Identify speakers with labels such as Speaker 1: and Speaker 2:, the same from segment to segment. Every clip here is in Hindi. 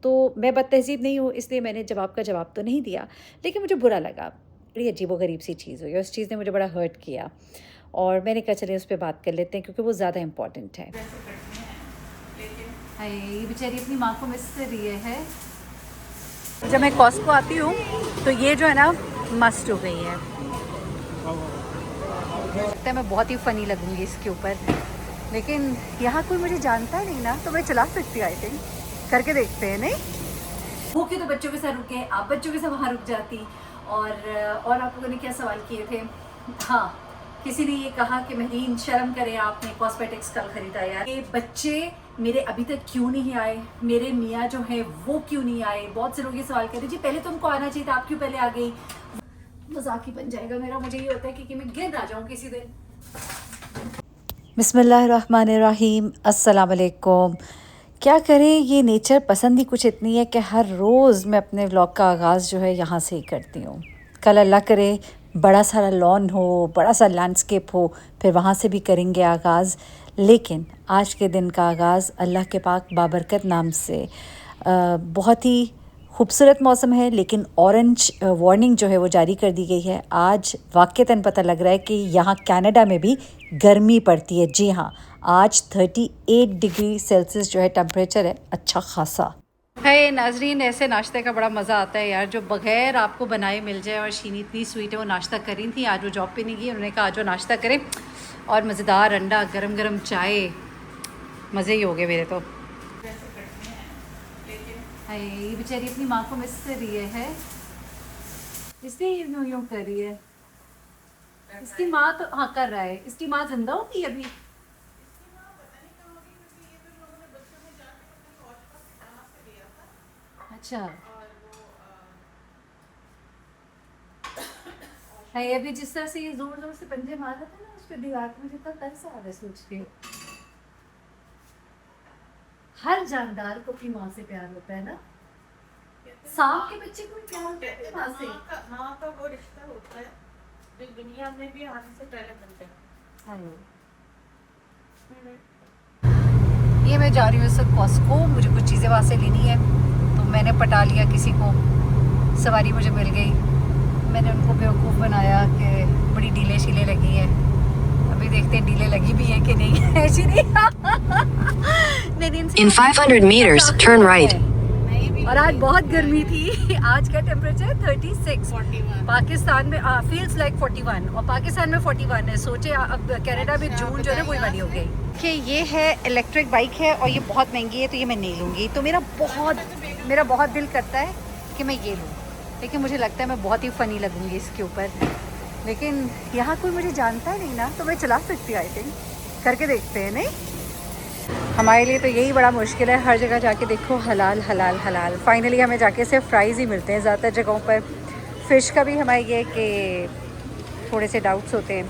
Speaker 1: तो मैं बदतहज़ीब नहीं हूँ, इसलिए मैंने जवाब का जवाब तो नहीं दिया, लेकिन मुझे बुरा लगा। बड़ी अजीबो-गरीब सी चीज़ हुई और उस चीज़ ने मुझे बड़ा हर्ट किया और मैंने कहा चलिए उस पे बात कर लेते हैं क्योंकि वो ज़्यादा इम्पोर्टेंट है। हाय, ये बेचारी अपनी माँ को मिस कर रही है। जब मैं कॉस्को आती हूँ तो ये जो है ना मस्ट हो गई है। लगता है मैं बहुत ही फ़नी लगूंगी इसके ऊपर, लेकिन यहाँ कोई मुझे जानता ही नहीं ना, तो मैं चला सकती हूँ। आई थिंक करके देखते हैं। नहीं भूखे तो बच्चों के साथ रुके, आप बच्चों के साथ वहाँ रुक जाती। और आप लोगों ने क्या सवाल किए थे? हाँ, किसी ने ये कहा कि महरीन शर्म करें, आपने कॉस्मेटिक्स कल खरीदा यार। ये बच्चे मेरे अभी तक क्यों नहीं आए, मेरे मियाँ जो हैं वो क्यों नहीं आए। बहुत से लोग ये सवाल कर रहे जी पहले तुमको आना चाहिए था, आप क्यों पहले आ गई। मजाक ही बन जाएगा मेरा। मुझे ये होता है कि मैं गिर ना जाऊँ किसी दिन। बिस्मिल्लाहिर्रहमानिर्रहीम, अस्सलाम वालेकुम। क्या करें, ये नेचर पसंद ही कुछ इतनी है कि हर रोज़ मैं अपने व्लॉग का आगाज़ जो है यहाँ से ही करती हूँ। कल अल्लाह करे बड़ा सारा लॉन हो, बड़ा सा लैंडस्केप हो, फिर वहाँ से भी करेंगे आगाज़। लेकिन आज के दिन का आगाज़ अल्लाह के पाक बाबरकत नाम से बहुत ही खूबसूरत मौसम है, लेकिन ऑरेंज वार्निंग जो है वो जारी कर दी गई है। आज वाक़तन पता लग रहा है कि यहाँ कनाडा में भी गर्मी पड़ती है। जी हाँ, आज 38 डिग्री सेल्सियस जो है टेम्परेचर है, अच्छा खासा है। नाजरीन, ऐसे नाश्ते का बड़ा मज़ा आता है यार, जो बग़ैर आपको बनाए मिल जाए। और शीनी इतनी स्वीट है, वो नाश्ता करी थी आज, वो जॉब पे नहीं गई, उन्होंने कहा आज वो नाश्ता करें, और मज़ेदार अंडा, गरम गरम चाय, मज़े ही हो गए मेरे तो। ये बेचारी अपनी माँ को मिस कर रही है, इसलिए यूँ यूँ कर रही है। इसकी माँ तो हाँ कर रहा है, इसकी माँ जिंदा होगी अभी। अच्छा है, अभी जिस तरह से ये जोर जोर से पंजे मार रहा था ना उस पे दीवार पे, मुझे इतना तरस आ रहा है सोच के। हर जानदार को अपनी माँ से प्यार होता है ना। सांप के बच्चे को प्यार होता है माँ से।
Speaker 2: माँ का वो रिश्ता होता है जो दुनिया में भी आने से पहले बनता है।
Speaker 1: ये मैं जा रही हूँ इस वक्त कॉस्को, मुझे कुछ चीज़ें वहाँ से लेनी है, तो मैंने पटा लिया किसी को, सवारी मुझे मिल गई। मैंने उनको बेवकूफ़ बनाया कि बड़ी डीले शीले लगी है। अभी देखते हैं डीले लगी भी है कि नहीं है।
Speaker 3: In 500 meters, turn right.
Speaker 1: और आज बहुत गर्मी थी। आज का टेम्परेचर 36, पाकिस्तान में फील्स लाइक 41, और पाकिस्तान में 41 है। सोचे अब कनाडा में जून जो है वही वाली हो गई। देखिए ये है इलेक्ट्रिक बाइक है और ये बहुत महंगी है, तो ये मैं नहीं लूँगी। तो मेरा बहुत दिल करता है कि मैं ये लूँ, लेकिन मुझे लगता है मैं बहुत ही फ़नी लगूँगी इसके ऊपर, लेकिन यहाँ कोई मुझे जानता ही नहीं ना, तो मैं चला सकती हूँ। आई थिंक करके देखते हैं। नहीं हमारे लिए तो यही बड़ा मुश्किल है, हर जगह जाके देखो हलाल हलाल हलाल। फाइनली हमें जाके सिर्फ फ्राइज़ ही मिलते हैं ज़्यादातर जगहों पर। फ़िश का भी हमारे ये कि थोड़े से डाउट्स होते हैं,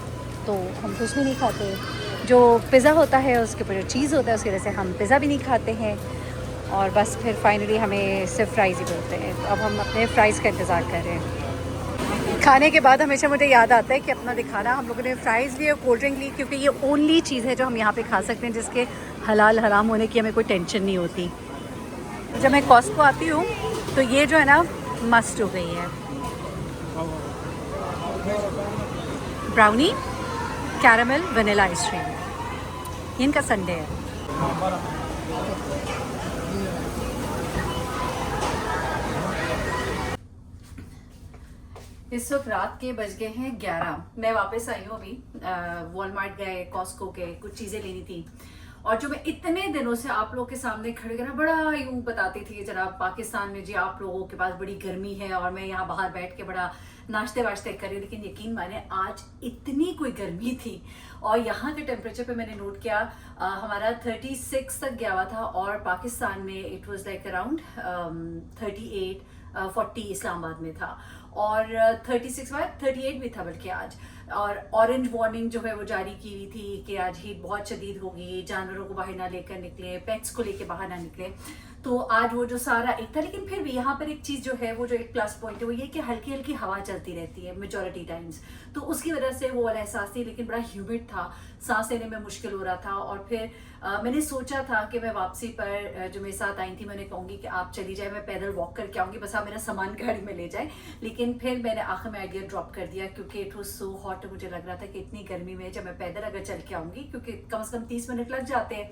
Speaker 1: तो हम कुछ भी नहीं खाते। जो पिज़्ज़ा होता है उसके ऊपर जो चीज़ होता है उसकी वजह से हम पिज़्ज़ा भी नहीं खाते हैं, और बस फिर फाइनली हमें सिर्फ फ्राइज़ ही मिलते हैं। तो अब हम अपने फ़्राइज़ का इंतज़ार कर रहे हैं। खाने के बाद हमेशा मुझे याद आता है कि अपना दिखाना। हम लोगों ने फ़्राइज़ लिए और कोल्ड ड्रिंक ली, क्योंकि ये ओनली चीज़ है जो हम यहाँ पे खा सकते हैं जिसके हलाल हराम होने की हमें कोई टेंशन नहीं होती। जब मैं कॉस्को आती हूँ तो ये जो है ना मस्ट हो गई है। ब्राउनी, कैरामल, वनीला आइसक्रीम, इनका संडे है। इस वक्त रात के बज गए हैं 11। मैं वापस आई हूँ अभी, वॉलमार्ट गए, कॉस्को गए, कुछ चीज़ें लेनी थी। और जो मैं इतने दिनों से आप लोगों के सामने खड़े कर बड़ा यूँ बताती थी जनाब पाकिस्तान में जी आप लोगों के पास बड़ी गर्मी है, और मैं यहाँ बाहर बैठ के बड़ा नाश्ते वाश्ते कर रही हूँ, लेकिन यकीन माने आज इतनी कोई गर्मी थी। और यहाँ के टेम्परेचर पे मैंने नोट किया हमारा 36 तक गया हुआ था, और पाकिस्तान में it was like around 38 40 Islamabad में था, और 36 बाद 38 भी था बल्कि आज। और ऑरेंज वार्निंग जो है वो जारी की हुई थी कि आज हीट बहुत शदीद होगी, जानवरों को बाहर ना लेकर निकले, पेट्स को लेकर बाहर ना निकले। तो आज वो जो सारा एक था, लेकिन फिर भी यहाँ पर एक चीज़ जो है, वो जो एक प्लस पॉइंट है वो ये कि हल्की हल्की हवा चलती रहती है मेजॉरिटी टाइम्स, तो उसकी वजह से वो वाला एहसास नहीं, लेकिन बड़ा ह्यूमिड था, सांस लेने में मुश्किल हो रहा था। और फिर मैंने सोचा था कि मैं वापसी पर जो मेरे साथ आई थी मैं उन्हें कहूँगी कि आप चली जाए, मैं पैदल वॉक करके आऊँगी, बस आप मेरा सामान गाड़ी में ले जाए। लेकिन फिर मैंने आखिर में आइडिया ड्रॉप कर दिया, क्योंकि इट वॉज सो हॉट। मुझे लग रहा था कि इतनी गर्मी में जब मैं पैदल अगर चल के आऊँगी, क्योंकि कम से कम 30 मिनट लग जाते हैं,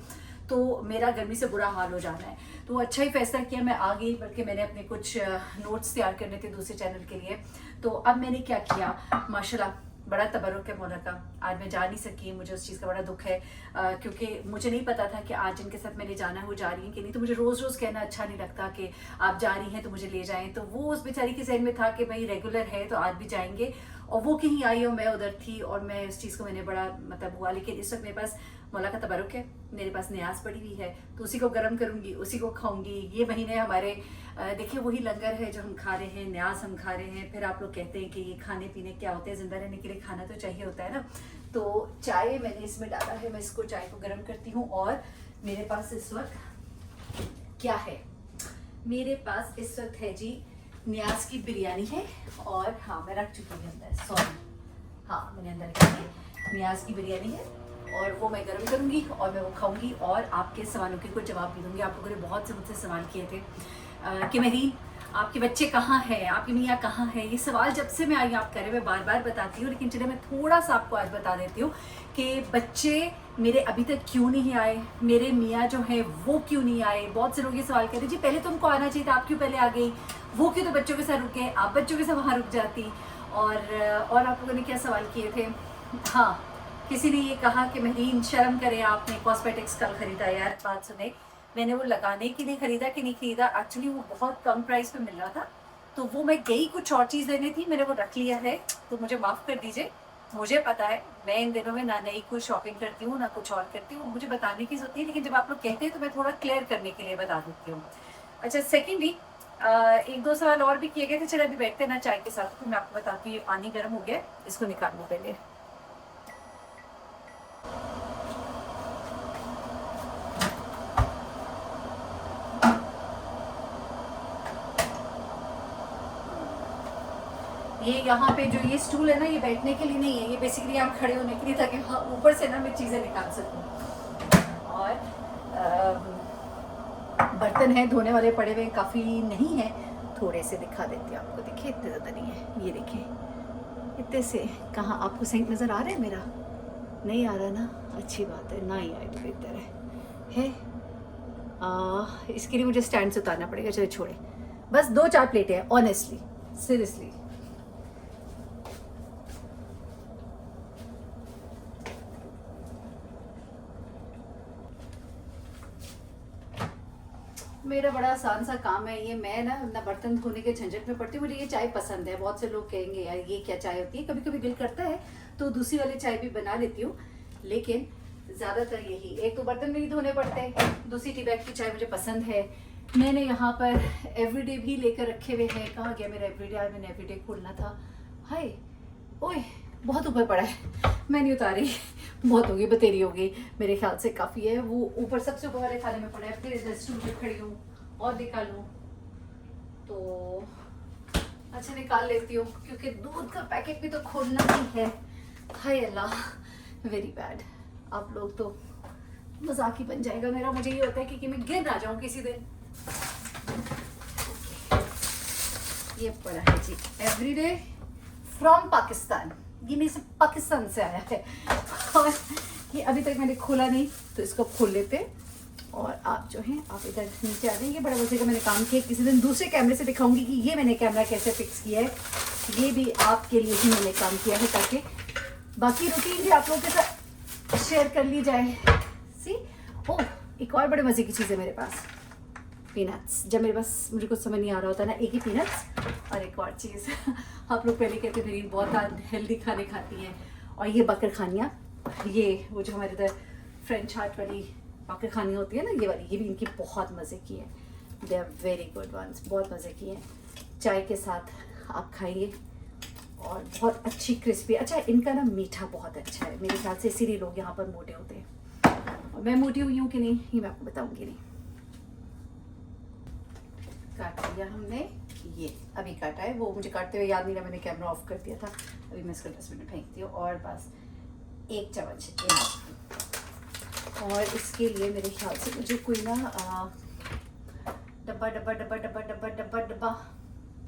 Speaker 1: तो मेरा गर्मी से बुरा हाल हो जाना है। तो अच्छा ही फैसला किया, मैं आ गई, बल्कि मैंने अपने कुछ नोट्स तैयार करने थे दूसरे चैनल के लिए। तो अब मैंने क्या किया, माशाल्लाह बड़ा तबरुक है मौला का। आज मैं जा नहीं सकी, मुझे उस चीज़ का बड़ा दुख है, क्योंकि मुझे नहीं पता था कि आज जिनके साथ मैंने जाना है वो जा रही हैं कि नहीं। तो मुझे रोज़ रोज़ कहना अच्छा नहीं लगता कि आप जा रही हैं तो मुझे ले जाएं। तो वो उस बेचारी के जहन में था कि भाई रेगुलर है तो आज भी जाएंगे, और वो कहीं आई और मैं उधर थी, और मैं उस चीज़ को मैंने बड़ा मतलब हुआ। लेकिन इस वक्त मेरे पास मौला का तबरुक है, मेरे पास न्याज पड़ी हुई है, तो उसी को गर्म करूँगी, उसी को खाऊंगी। ये महीने हमारे देखिए वही लंगर है जो हम खा रहे हैं, न्याज हम खा रहे हैं। फिर आप लोग कहते हैं कि ये खाने पीने क्या होते हैं, जिंदा रहने के लिए खाना तो चाहिए होता है ना। तो चाय मैंने इसमें डाला है, मैं इसको चाय को गर्म करती हूँ। और मेरे पास इस वक्त क्या है, मेरे पास इस वक्त है जी न्याज की बिरयानी है। और हाँ मैं रख चुकी हूँ अंदर, सॉरी, हाँ मैंने अंदर रखी, न्याज की बिरयानी है, और वो मैं गर्म करूँगी और मैं वो खाऊंगी और आपके सवालों के कुछ जवाब भी दूंगी। आप लोगों ने बहुत से मुझसे सवाल किए थे कि मेरीन आपके बच्चे कहाँ हैं, आपकी मियाँ कहाँ है। ये सवाल जब से मैं आई आप करें, मैं बार बार बताती हूँ, लेकिन चलिए मैं थोड़ा सा आपको आज बता देती हूँ कि बच्चे मेरे अभी तक क्यों नहीं आए, मेरे मियाँ जो हैं वो क्यों नहीं आए। बहुत से लोग ये सवाल कहते हैं जी पहले तुमको आना चाहिए था, आप क्यों पहले आ गई, वो क्यों तो बच्चों के साथ रुके, आप बच्चों के साथ वहाँ रुक जाती। और आप लोगों ने क्या सवाल किए थे, हाँ किसी ने ये कहा कि मेरीन शर्म करें, आपने कॉस्मेटिक्स कल खरीदा। यार बात सुने, मैंने वो लगाने के लिए खरीदा कि नहीं खरीदा, एक्चुअली वो बहुत कम प्राइस पे मिल रहा था, तो वो मैं गई कुछ और चीज़ लेनी थी, मैंने वो रख लिया है, तो मुझे माफ़ कर दीजिए। मुझे पता है मैं इन दिनों में ना नई कुछ शॉपिंग करती हूँ ना कुछ और करती हूँ, मुझे बताने की जरूरत नहीं, लेकिन जब आप लोग कहते हैं तो मैं थोड़ा क्लियर करने के लिए बता देती हूँ। अच्छा सेकेंडली एक दो सवाल और भी किए गए थे, चलो अभी बैठते ना चाय के साथ, तो मैं आपको बताती हूँ। ये पानी गर्म हो गया, इसको निकाल लूँ पहले। ये यहाँ पे जो ये स्टूल है ना, ये बैठने के लिए नहीं है, ये बेसिकली आप खड़े होने के लिए, ताकि ऊपर से ना मैं चीज़ें निकाल सकूँ। और बर्तन हैं धोने वाले पड़े हुए काफ़ी नहीं है, थोड़े से दिखा देती हूँ आपको। देखिए इतने ज़्यादा नहीं है, ये देखिए इतने से। कहाँ आपको सही नज़र आ रहा है मेरा, नहीं आ रहा ना, अच्छी बात है, ना ही आए तो बेहतर है। इसके लिए मुझे स्टैंड से उतारना पड़ेगा, चलो छोड़े। बस 2-4 प्लेटें हैं, ऑनेस्टली सीरियसली। मेरा बड़ा आसान सा काम है ये, मैं ना बर्तन धोने के झंझट में पड़ती हूँ। मुझे ये चाय पसंद है, बहुत से लोग कहेंगे यार ये क्या चाय होती है, कभी कभी दिल करता है तो दूसरी वाली चाय भी बना लेती हूँ, लेकिन ज़्यादातर यही, एक तो बर्तन भी नहीं धोने पड़ते हैं, दूसरी टी बैग की चाय मुझे पसंद है। मैंने यहाँ पर एवरीडे भी लेकर रखे हुए हैं, कहाँ गया मेरा एवरीडे, आज मैंने एवरीडे खोलना था। हाय ओए बहुत ऊपर पड़ा है, मैं नहीं उतारी, बहुत हो गई, बतेरी हो गई, मेरे ख्याल से काफ़ी है। वो ऊपर सबसे ऊपर वाले खाने में पड़ा है, फिर इधर स्टूल पे खड़ी हूँ और निकालूँ तो अच्छा निकाल लेती हूँ, क्योंकि दूध का पैकेट भी तो खोलना ही है। हाय अल्लाह वेरी बैड, आप लोग तो मजाक ही बन जाएगा मेरा। मुझे ये होता है कि मैं गिर ना जाऊँ किसी दिन। ये पड़ा है जी एवरीडे फ्रॉम पाकिस्तान, ये मेरे से पाकिस्तान से आया है, और ये अभी तक मैंने खोला नहीं, तो इसको खोल लेते। और आप जो हैं आप इधर नीचे आ जाएंगे, बड़ा मजे का मैंने काम किया, किसी दिन दूसरे कैमरे से दिखाऊंगी कि ये मैंने कैमरा कैसे फिक्स किया है, ये भी आपके लिए ही मैंने काम किया है, ताकि बाकी रूटीन भी आप लोगों के साथ शेयर कर ली जाए। सी ओह एक और बड़े मज़े की चीज़ है मेरे पास, पीनट्स। जब मेरे पास मुझे कुछ समझ नहीं आ रहा होता ना, एक ही पीनट्स और एक और चीज़ आप लोग पहले कहते थे बहुत हेल्दी खाने खाती हैं, और ये बकर खानियाँ, ये वो जो हमारे इधर फ्रेंच हार्ट वाली बकर खानियाँ होती है ना, ये वाली, ये भी इनकी बहुत मज़े की है, they are very good ones, बहुत मज़े की हैं। चाय के साथ आप खाइए और बहुत अच्छी क्रिस्पी। अच्छा इनका ना मीठा बहुत अच्छा है, मेरे ख्याल से इसीलिए लोग यहाँ पर मोटे होते हैं, और मैं मोटी हुई हूँ कि नहीं ये मैं आपको बताऊँगी नहीं। काट लिया हमने, ये अभी काटा है, वो मुझे काटते हुए याद नहीं रहा, मैंने कैमरा ऑफ कर दिया था, अभी मैं इसको डस्टबिन में फेंकती हूँ। और बस 1 चम्मच और इसके लिए मेरे ख्याल से मुझे कोई ना डब्बा डब्बा डब्बा डब्बा डब्बा डब्बा डब्बा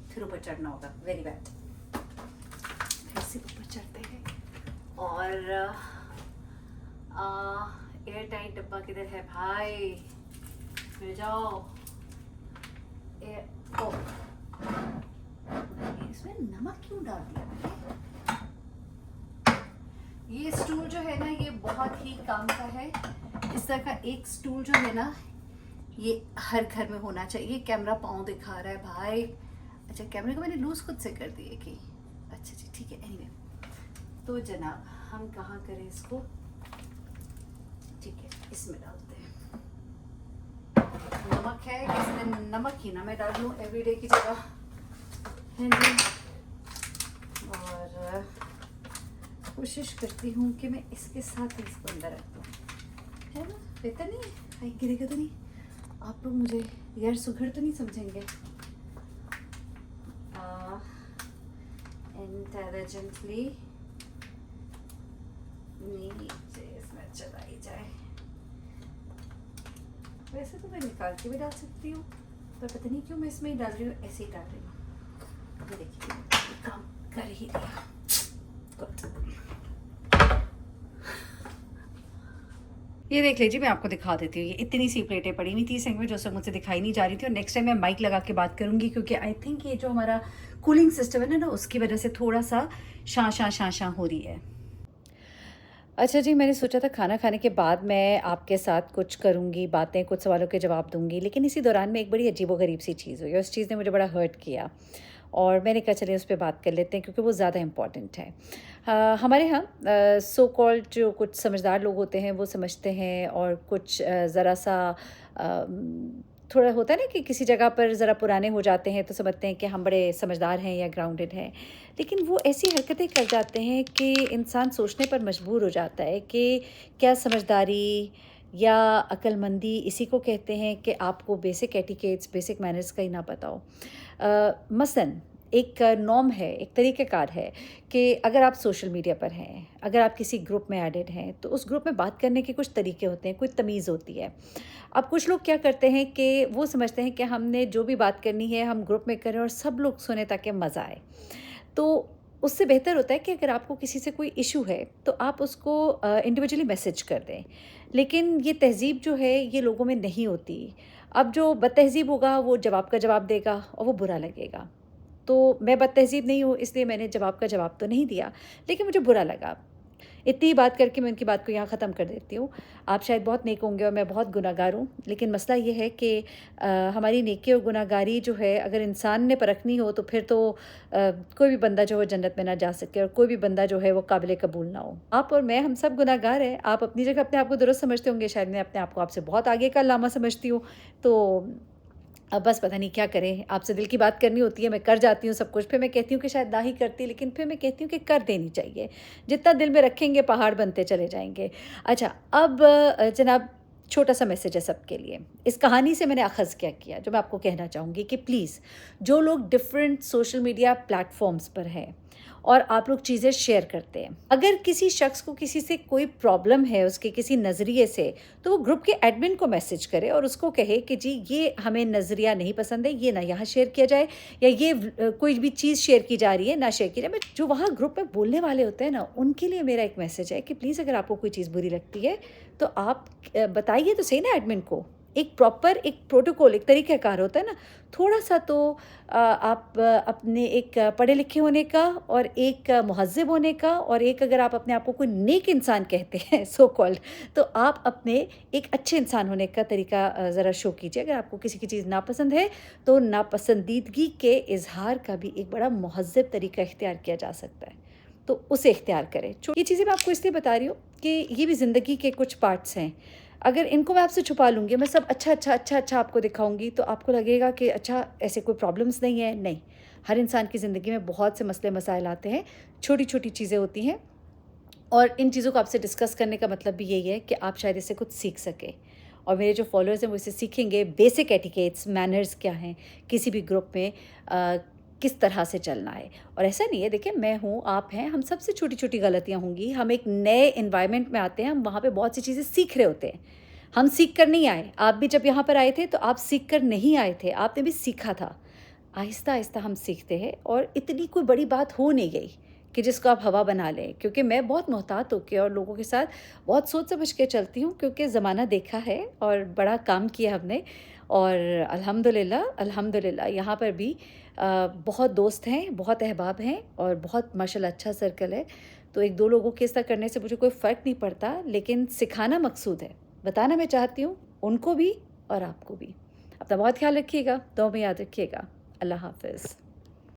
Speaker 1: फिर ऊपर चढ़ना होगा। वेरी बैड, फिर से ऊपर चढ़ते हैं। और एयर टाइट डब्बा किधर है भाई, मिल जाओ। ओह, इसमें नमक क्यों डाल दिया मैंने? ये स्टूल जो है ना, ये बहुत ही काम का है। इस तरह का एक स्टूल जो है ना, ये हर घर में होना चाहिए। कैमरा पाँव दिखा रहा है भाई। अच्छा, कैमरे को मैंने लूज खुद से कर दिए कि, अच्छा जी ठीक है। एनीवे, तो जनाब हम कहाँ करें इसको, ठीक है इसमें डालते हैं। नमक है, इसमें नमक ही ना मैं डाल लूँ एवरीडे की जगह, है जी। और कोशिश करती हूँ कि मैं इसके साथ ही इसको अंदर रख दूँ, है ना? बेहतर नहीं है? भाई गिरेगा तो नहीं? आप लोग मुझे यार सुघड़ तो नहीं समझेंगे? इंटेलिजेंटली नीचे इसमें चलाई जाए। वैसे तो मैं निकाल के भी डाल सकती हूँ, पर पता नहीं क्यों मैं इसमें ही डाल रही हूँ, ऐसे ही डाल रही हूँ। ये देखिए, ये काम कर ही दिया। ये देख लीजिए, मैं आपको दिखा देती हूँ। ये इतनी सी प्लेटें पड़ी हुई थी सिंक में, जो सब मुझसे दिखाई नहीं जा रही थी। और नेक्स्ट टाइम मैं माइक लगा के बात करूँगी, क्योंकि आई थिंक ये जो हमारा कूलिंग सिस्टम है ना, उसकी वजह से थोड़ा सा शां हो रही है। अच्छा जी, मैंने सोचा था खाना खाने के बाद मैं आपके साथ कुछ करूँगी बातें, कुछ सवालों के जवाब दूँगी, लेकिन इसी दौरान में एक बड़ी अजीबोगरीब सी चीज़ हुई और उस चीज़ ने मुझे बड़ा हर्ट किया और मैंने कहा चलिए उस पर बात कर लेते हैं, क्योंकि वो ज़्यादा इम्पॉर्टेंट है। हमारे यहाँ सो कॉल्ड जो कुछ समझदार लोग होते हैं वो समझते हैं, और कुछ ज़रा सा थोड़ा होता है ना कि किसी जगह पर ज़रा पुराने हो जाते हैं तो समझते हैं कि हम बड़े समझदार हैं या ग्राउंडेड हैं, लेकिन वो ऐसी हरकतें कर जाते हैं कि इंसान सोचने पर मजबूर हो जाता है कि क्या समझदारी या अक्लमंदी इसी को कहते हैं कि आपको बेसिक एटिकेट्स, बेसिक मैनर्स का ही ना पता हो। मसलन एक नॉर्म है, एक तरीक़ेकार है कि अगर आप सोशल मीडिया पर हैं, अगर आप किसी ग्रुप में एडेड हैं, तो उस ग्रुप में बात करने के कुछ तरीके होते हैं, कुछ तमीज़ होती है। अब कुछ लोग क्या करते हैं कि वो समझते हैं कि हमने जो भी बात करनी है हम ग्रुप में करें और सब लोग सुने ताकि मज़ा आए। तो उससे बेहतर होता है कि अगर आपको किसी से कोई इशू है तो आप उसको इंडिविजुअली मैसेज कर दें, लेकिन ये तहज़ीब जो है ये लोगों में नहीं होती। अब जो बदतहज़ीब होगा वो जवाब का जवाब देगा और वो बुरा लगेगा। तो मैं बदतहज़ीब नहीं हूँ, इसलिए मैंने जवाब का जवाब तो नहीं दिया, लेकिन मुझे बुरा लगा। इतनी ही बात करके मैं उनकी बात को यहाँ ख़त्म कर देती हूँ। आप शायद बहुत नेक होंगे और मैं बहुत गुनाहगार हूँ, लेकिन मसला ये है कि हमारी नेकी और गुनाहगारी जो है अगर इंसान ने परखनी हो तो फिर तो कोई भी बंदा जो है जन्नत में ना जा सके और कोई भी बंदा जो है वो काबिल कबूल ना हो। आप और मैं, हम सब गुनाहगार हैं। आप अपनी जगह अपने आप को दुरुस्त समझते होंगे, शायद मैं अपने आप को आपसे बहुत आगे का लामा समझती हूँ। तो अब बस पता नहीं क्या करें, आपसे दिल की बात करनी होती है, मैं कर जाती हूँ सब कुछ, फिर मैं कहती हूँ कि शायद ना ही करती, लेकिन फिर मैं कहती हूँ कि कर देनी चाहिए। जितना दिल में रखेंगे पहाड़ बनते चले जाएंगे। अच्छा, अब जनाब छोटा सा मैसेज है सबके लिए। इस कहानी से मैंने अखज़ क्या किया, जो मैं आपको कहना चाहूँगी कि प्लीज़ जो लोग डिफरेंट सोशल मीडिया प्लेटफॉर्म्स पर हैं और आप लोग चीज़ें शेयर करते हैं, अगर किसी शख्स को किसी से कोई प्रॉब्लम है उसके किसी नज़रिए से, तो वो ग्रुप के एडमिन को मैसेज करे और उसको कहे कि जी ये हमें नज़रिया नहीं पसंद है, ये ना यहाँ शेयर किया जाए, या ये कोई भी चीज़ शेयर की जा रही है ना शेयर की जाए। जो वहाँ ग्रुप में बोलने वाले होते हैं ना, उनके लिए मेरा एक मैसेज है कि प्लीज़ अगर आपको कोई चीज़ बुरी लगती है तो आप बताइए तो सही ना एडमिन को। एक प्रॉपर एक प्रोटोकॉल, एक तरीक़ाकार होता है ना, थोड़ा सा तो आप अपने एक पढ़े लिखे होने का और एक मुहज़्ज़िब होने का, और एक अगर आप अपने आप को कोई नेक इंसान कहते हैं सो कॉल्ड, तो आप अपने एक अच्छे इंसान होने का तरीका ज़रा शो कीजिए। अगर आपको किसी की चीज़ नापसंद है तो नापसंदीदगी के इजहार का भी एक बड़ा मुहज़्ज़िब तरीका इख्तियार किया जा सकता है, तो उसे इख्तियार करें। ये चीज़ें मैं आपको इसलिए बता रही हूँ कि ये भी ज़िंदगी के कुछ पार्ट्स हैं। अगर इनको मैं आपसे छुपा लूँगी, मैं सब अच्छा आपको दिखाऊंगी, तो आपको लगेगा कि अच्छा ऐसे कोई प्रॉब्लम्स नहीं है। नहीं, हर इंसान की ज़िंदगी में बहुत से मसले मसाइल आते हैं, छोटी छोटी चीज़ें होती हैं, और इन चीज़ों को आपसे डिस्कस करने का मतलब भी यही है कि आप शायद इससे कुछ सीख सकें और मेरे जो फॉलोअर्स हैं वो इससे सीखेंगे बेसिक एटिकेट्स, मैनर्स क्या हैं, किसी भी ग्रुप में किस तरह से चलना है। और ऐसा नहीं है, देखिए मैं हूँ, आप हैं, हम सबसे छोटी छोटी गलतियाँ होंगी। हम एक नए इन्वायरमेंट में आते हैं, हम वहाँ पे बहुत सी चीज़ें सीख रहे होते हैं। हम सीख कर नहीं आए, आप भी जब यहाँ पर आए थे तो आप सीख कर नहीं आए थे, आपने भी सीखा था। आहिस्ता आहिस्ता हम सीखते हैं, और इतनी कोई बड़ी बात हो नहीं गई कि जिसको आप हवा बना लें। क्योंकि मैं बहुत मोहतात होकर और लोगों के साथ बहुत सोच समझ के चलती हूँ, क्योंकि ज़माना देखा है और बड़ा काम किया हमने। और अल्हम्दुलिल्लाह अल्हम्दुलिल्लाह यहाँ पर भी बहुत दोस्त हैं, बहुत अहबाब हैं, और बहुत माशाल्लाह अच्छा सर्कल है। तो एक दो लोगों के साथ करने से मुझे कोई फ़र्क नहीं पड़ता, लेकिन सिखाना मकसूद है, बताना मैं चाहती हूँ उनको भी और आपको भी। अपना बहुत ख्याल रखिएगा, दुआ में याद रखिएगा। अल्लाह हाफ़िज़।